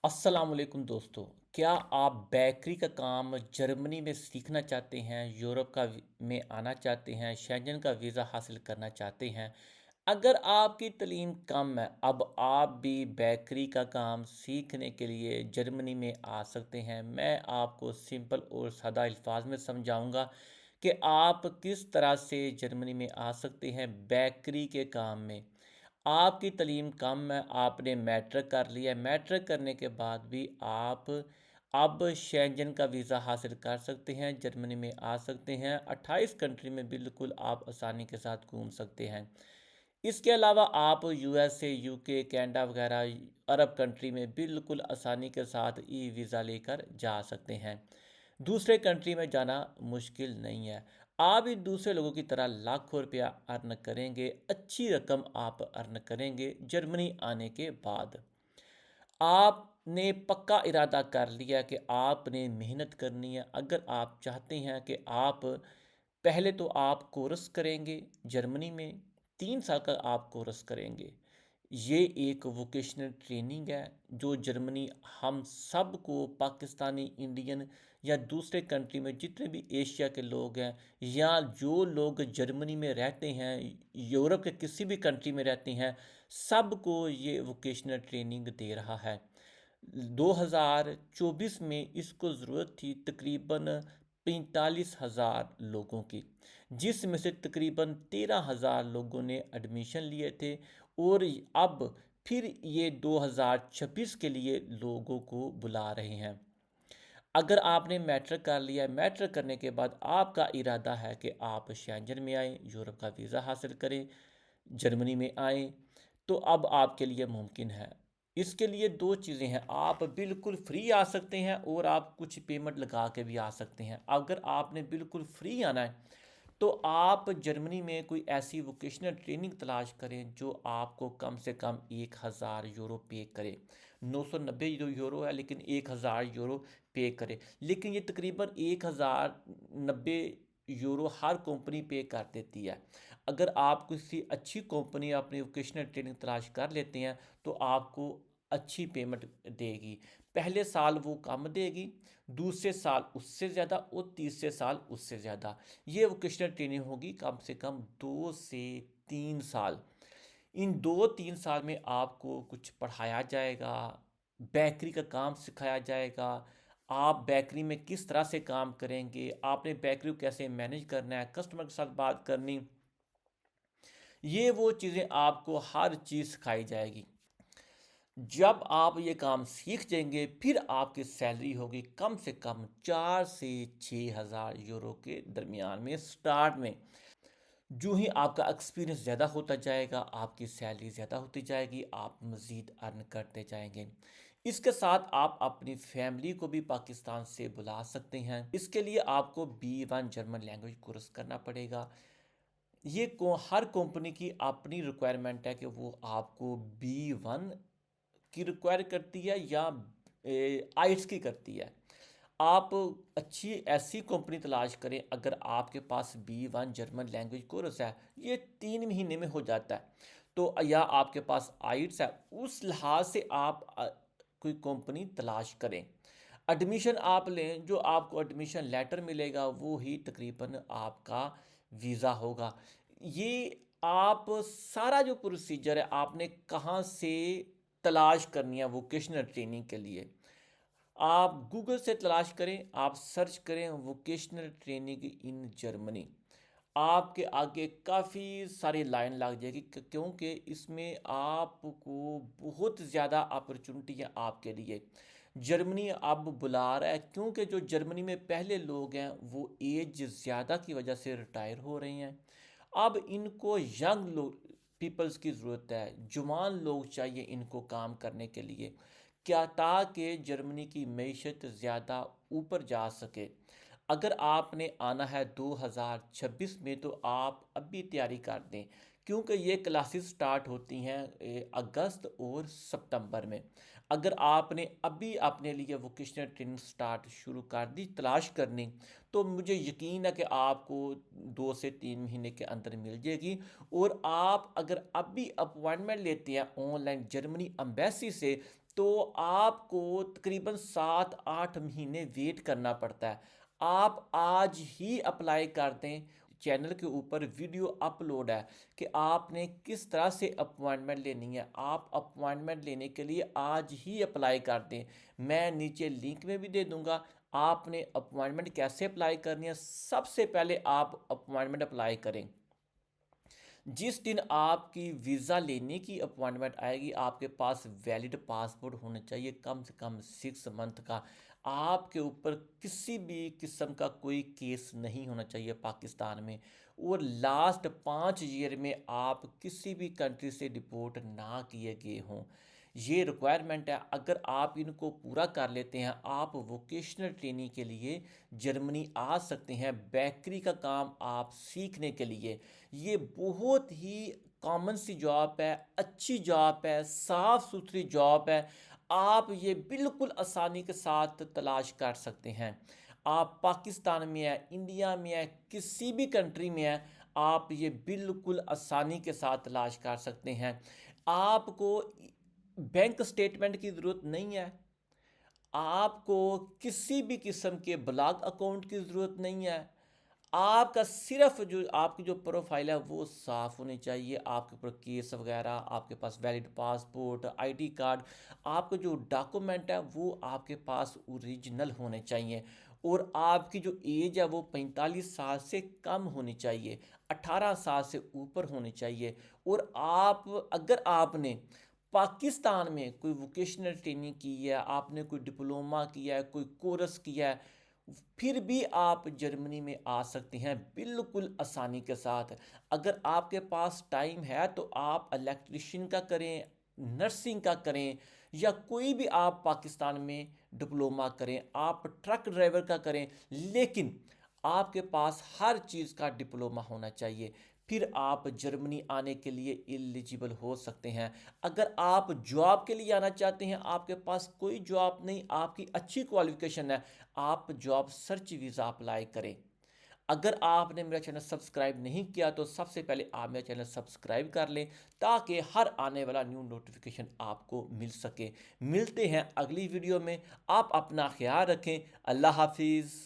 अस्सलाम वालेकुम दोस्तों। क्या आप बेकरी का काम जर्मनी में सीखना चाहते हैं, यूरोप में आना चाहते हैं, शेंजन का वीज़ा हासिल करना चाहते हैं? अगर आपकी तलीम कम है, अब आप भी बेकरी का काम सीखने के लिए जर्मनी में आ सकते हैं। मैं आपको सिंपल और सादा अल्फाज में समझाऊंगा कि आप किस तरह से जर्मनी में आ सकते हैं बेकरी के काम में। आपकी तलीम कम है, आपने मैट्रिक कर लिया है, मैट्रिक करने के बाद भी आप अब शेंजन का वीज़ा हासिल कर सकते हैं, जर्मनी में आ सकते हैं। 28 कंट्री में बिल्कुल आप आसानी के साथ घूम सकते हैं। इसके अलावा आप यूएसए, यूके, कनाडा वगैरह अरब कंट्री में बिल्कुल आसानी के साथ ई वीज़ा लेकर जा सकते हैं। दूसरे कंट्री में जाना मुश्किल नहीं है। आप भी दूसरे लोगों की तरह लाखों रुपया अर्न करेंगे, अच्छी रकम आप अर्न करेंगे जर्मनी आने के बाद। आपने पक्का इरादा कर लिया कि आपने मेहनत करनी है। अगर आप चाहते हैं कि आप पहले तो आप कोर्स करेंगे जर्मनी में, 3 साल का आप कोर्स करेंगे। ये एक वोकेशनल ट्रेनिंग है जो जर्मनी हम सब को, पाकिस्तानी, इंडियन या दूसरे कंट्री में जितने भी एशिया के लोग हैं या जो लोग जर्मनी में रहते हैं, यूरोप के किसी भी कंट्री में रहते हैं, सब को ये वोकेशनल ट्रेनिंग दे रहा है। 2024 में इसको ज़रूरत थी तकरीबन 45,000 लोगों की, जिसमें से तकरीबन 13,000 लोगों ने एडमिशन लिए थे। और अब फिर ये 2026 के लिए लोगों को बुला रहे हैं। अगर आपने मैट्रिक कर लिया है, मैट्रिक करने के बाद आपका इरादा है कि आप शेंजन में आएँ, यूरोप का वीज़ा हासिल करें, जर्मनी में आएँ, तो अब आपके लिए मुमकिन है। इसके लिए दो चीज़ें हैं, आप बिल्कुल फ्री आ सकते हैं और आप कुछ पेमेंट लगा के भी आ सकते हैं। अगर आपने बिल्कुल फ्री आना है तो आप जर्मनी में कोई ऐसी वोकेशनल ट्रेनिंग तलाश करें जो आपको कम से कम 1,000 यूरो पे करे। 990 जो यूरो है, लेकिन 1,000 यूरो पे करे। लेकिन ये तकरीबन 1,090 यूरो हर कंपनी पे कर देती है। अगर आप किसी अच्छी कंपनी अपनी वोकेशनल ट्रेनिंग तलाश कर लेते हैं तो आपको अच्छी पेमेंट देगी। पहले साल वो कम देगी, दूसरे साल उससे ज़्यादा और तीसरे साल उससे ज़्यादा। ये वोकेशनल ट्रेनिंग होगी कम से कम 2 से 3 साल। इन 2-3 साल में आपको कुछ पढ़ाया जाएगा, बेकरी का काम सिखाया जाएगा। आप बेकरी में किस तरह से काम करेंगे, आपने बेकरी को कैसे मैनेज करना है, कस्टमर के साथ बात करनी, ये वो चीज़ें आपको हर चीज़ सिखाई जाएगी। जब आप ये काम सीख जाएंगे फिर आपकी सैलरी होगी कम से कम 4 से 6 हज़ार यूरो के दरमियान में स्टार्ट में। जो ही आपका एक्सपीरियंस ज़्यादा होता जाएगा आपकी सैलरी ज़्यादा होती जाएगी, आप मज़ीद अर्न करते जाएंगे। इसके साथ आप अपनी फैमिली को भी पाकिस्तान से बुला सकते हैं। इसके लिए आपको B1 जर्मन लैंग्वेज कोर्स करना पड़ेगा। ये हर कंपनी की अपनी रिक्वायरमेंट है कि वो आपको B1 की रिक्वायर करती है या आइट्स की करती है। आप अच्छी ऐसी कंपनी तलाश करें, अगर आपके पास B1 जर्मन लैंग्वेज कोर्स है, ये 3 महीने में हो जाता है, तो या आपके पास आइट्स है, उस लिहाज से आप कोई कंपनी तलाश करें। एडमिशन आप लें, जो आपको एडमिशन लेटर मिलेगा वो ही तकरीबन आपका वीज़ा होगा। ये आप सारा जो प्रोसीजर है आपने कहाँ से तलाश करनी है वोकेशनल ट्रेनिंग के लिए, आप गूगल से तलाश करें, आप सर्च करें वोकेशनल ट्रेनिंग इन जर्मनी। आपके आगे काफ़ी सारी लाइन लग जाएगी क्योंकि इसमें आपको बहुत ज़्यादा अपॉर्चुनिटी है आपके लिए। जर्मनी अब बुला रहा है क्योंकि जो जर्मनी में पहले लोग हैं वो एज ज़्यादा की वजह से रिटायर हो रहे हैं। अब इनको यंग लोग पीपल्स की ज़रूरत है, जवान लोग चाहिए इनको काम करने के लिए, क्या ताकि जर्मनी की मीशत ज़्यादा ऊपर जा सके। अगर आपने आना है 2026 में तो आप अभी तैयारी कर दें क्योंकि ये क्लासेस स्टार्ट होती हैं अगस्त और सितंबर में। अगर आपने अभी अपने लिए वोकेशनल ट्रेनिंग स्टार्ट शुरू कर दी तलाश करनी, तो मुझे यकीन है कि आपको 2 से 3 महीने के अंदर मिल जाएगी। और आप अगर अभी अपॉइंटमेंट लेते हैं ऑनलाइन जर्मनी एम्बेसी से, تو آپ کو تقریباً 7-8 مہینے ویٹ کرنا پڑتا ہے۔ آپ آج ہی اپلائی کر دیں۔ چینل کے اوپر ویڈیو اپلوڈ ہے کہ آپ نے کس طرح سے اپوائنٹمنٹ لینی ہے۔ آپ اپوائنٹمنٹ لینے کے لیے آج ہی اپلائی کر دیں، میں نیچے لنک میں بھی دے دوں گا۔ آپ نے اپوائنٹمنٹ کیسے اپلائی کرنی ہے؟ سب سے پہلے آپ اپوائنٹمنٹ اپلائی کریں۔ جس دن آپ کی ویزا لینے کی اپوائنٹمنٹ آئے گی، آپ کے پاس ویلڈ پاسپورٹ ہونا چاہیے، کم سے کم 6 منتھ کا۔ آپ کے اوپر کسی بھی قسم کا کوئی کیس نہیں ہونا چاہیے پاکستان میں، اور لاسٹ 5 ایئر میں آپ کسی بھی کنٹری سے ڈپورٹ نہ کیے گئے ہوں۔ یہ ریکوائرمنٹ ہے۔ اگر آپ ان کو پورا کر لیتے ہیں، آپ ووکیشنل ٹریننگ کے لیے جرمنی آ سکتے ہیں، بیکری کا کام آپ سیکھنے کے لیے۔ یہ بہت ہی کامن سی جاب ہے، اچھی جاب ہے، صاف ستھری جاب ہے۔ آپ یہ بالکل آسانی کے ساتھ تلاش کر سکتے ہیں۔ آپ پاکستان میں ہیں، انڈیا میں ہیں، کسی بھی کنٹری میں ہیں، آپ یہ بالکل آسانی کے ساتھ تلاش کر سکتے ہیں۔ آپ کو بینک سٹیٹمنٹ کی ضرورت نہیں ہے، آپ کو کسی بھی قسم کے بلاک اکاؤنٹ کی ضرورت نہیں ہے۔ آپ کا صرف جو آپ کی جو پروفائل ہے وہ صاف ہونی چاہیے، آپ کے اوپر کیس وغیرہ، آپ کے پاس valid passport, I D card, آپ کے جو ڈاکومنٹ ہے وہ آپ کے پاس اوریجنل ہونے چاہیے، اور آپ کی جو ایج ہے وہ 45 سال سے کم ہونی چاہیے، 18 سال سے اوپر ہونی چاہیے۔ اور اگر آپ نے پاکستان میں کوئی ووکیشنل ٹریننگ کی ہے، آپ نے کوئی ڈپلومہ کیا ہے، کوئی کورس کیا ہے، پھر بھی آپ جرمنی میں آ سکتے ہیں بالکل آسانی کے ساتھ۔ اگر آپ کے پاس ٹائم ہے تو آپ الیکٹریشین کا کریں، نرسنگ کا کریں، یا کوئی بھی آپ پاکستان میں ڈپلومہ کریں، آپ ٹرک ڈرائیور کا کریں، لیکن آپ کے پاس ہر چیز کا ڈپلومہ ہونا چاہیے، پھر آپ جرمنی آنے کے لیے ایلیجیبل ہو سکتے ہیں۔ اگر آپ جاب کے لیے آنا چاہتے ہیں، آپ کے پاس کوئی جاب نہیں، آپ کی اچھی کوالیفیکیشن ہے، آپ جاب سرچ ویزا اپلائی کریں۔ اگر آپ نے میرا چینل سبسکرائب نہیں کیا تو سب سے پہلے آپ میرا چینل سبسکرائب کر لیں، تاکہ ہر آنے والا نیو نوٹیفیکیشن آپ کو مل سکے۔ ملتے ہیں اگلی ویڈیو میں، آپ اپنا خیال رکھیں، اللہ حافظ۔